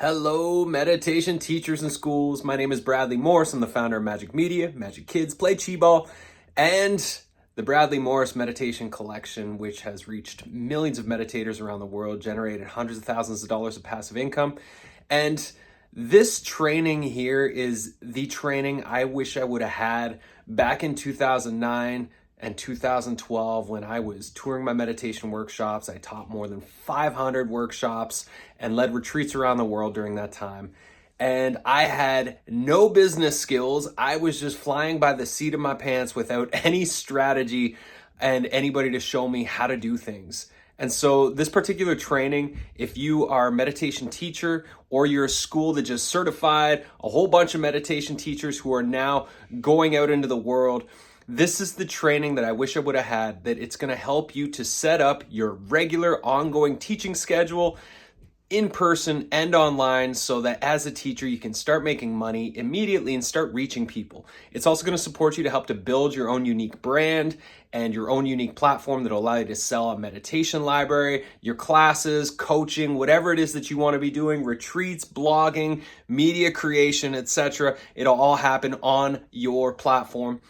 Hello, meditation teachers and schools. My name is Bradley Morris. I'm the founder of Magic Media, Magic Kids Play Chi-Ball, and the Bradley Morris Meditation Collection, which has reached millions of meditators around the world, generated hundreds of thousands of dollars of passive income. And this training here is the training I wish I would have had back in 2009 and 2012 when I was touring my meditation workshops. I taught more than 500 workshops and led retreats around the world during that time. And I had no business skills. I was just flying by the seat of my pants without any strategy and anybody to show me how to do things. And so this particular training, if you are a meditation teacher or you're a school that just certified a whole bunch of meditation teachers who are now going out into the world, this is the training that I wish I would have had, that it's going to help you to set up your regular ongoing teaching schedule in person and online so that as a teacher you can start making money immediately and start reaching people. It's also going to support you to help to build your own unique brand and your own unique platform that'll allow you to sell a meditation library, your classes, coaching, whatever it is that you want to be doing, retreats, blogging, media creation, etc. It'll all happen on your platform.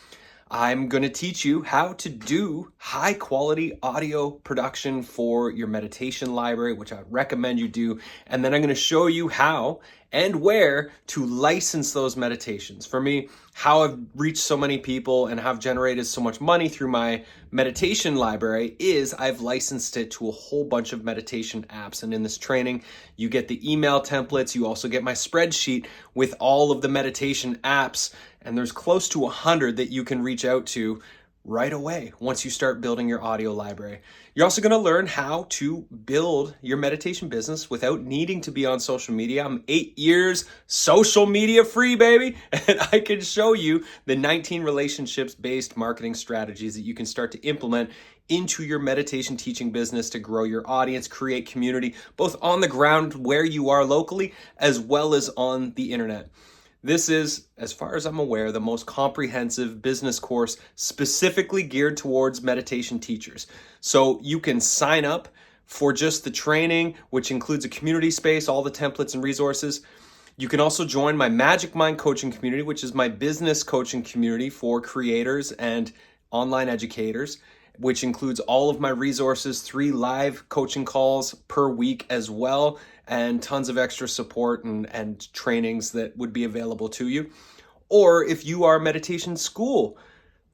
I'm going to teach you how to do high quality audio production for your meditation library, which I recommend you do. And then I'm going to show you how and where to license those meditations. For me, how I've reached so many people and have generated so much money through my meditation library is I've licensed it to a whole bunch of meditation apps. And in this training, you get the email templates. You also get my spreadsheet with all of the meditation apps. And there's close to 100 that you can reach out to right away once you start building your audio library. You're also going to learn how to build your meditation business without needing to be on social media. I'm 8 years social media free, baby, and I can show you the 19 relationships-based marketing strategies that you can start to implement into your meditation teaching business to grow your audience, create community, both on the ground where you are locally, as well as on the internet. This is, as far as I'm aware, the most comprehensive business course specifically geared towards meditation teachers. So you can sign up for just the training, which includes a community space, all the templates and resources. You can also join my Magic Mind coaching community, which is my business coaching community for creators and online educators, which includes all of my resources, 3 live coaching calls per week as well, and tons of extra support and trainings that would be available to you. Or if you are a meditation school,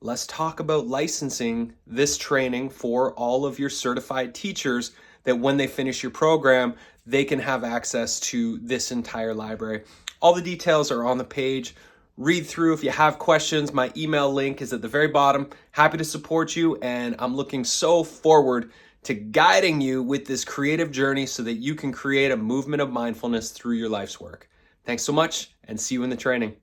let's talk about licensing this training for all of your certified teachers, that when they finish your program, they can have access to this entire library. All the details are on the page. Read through. If you have questions, my email link is at the very bottom. Happy to support you, and I'm looking so forward to guiding you with this creative journey so that you can create a movement of mindfulness through your life's work. Thanks so much, and see you in the training.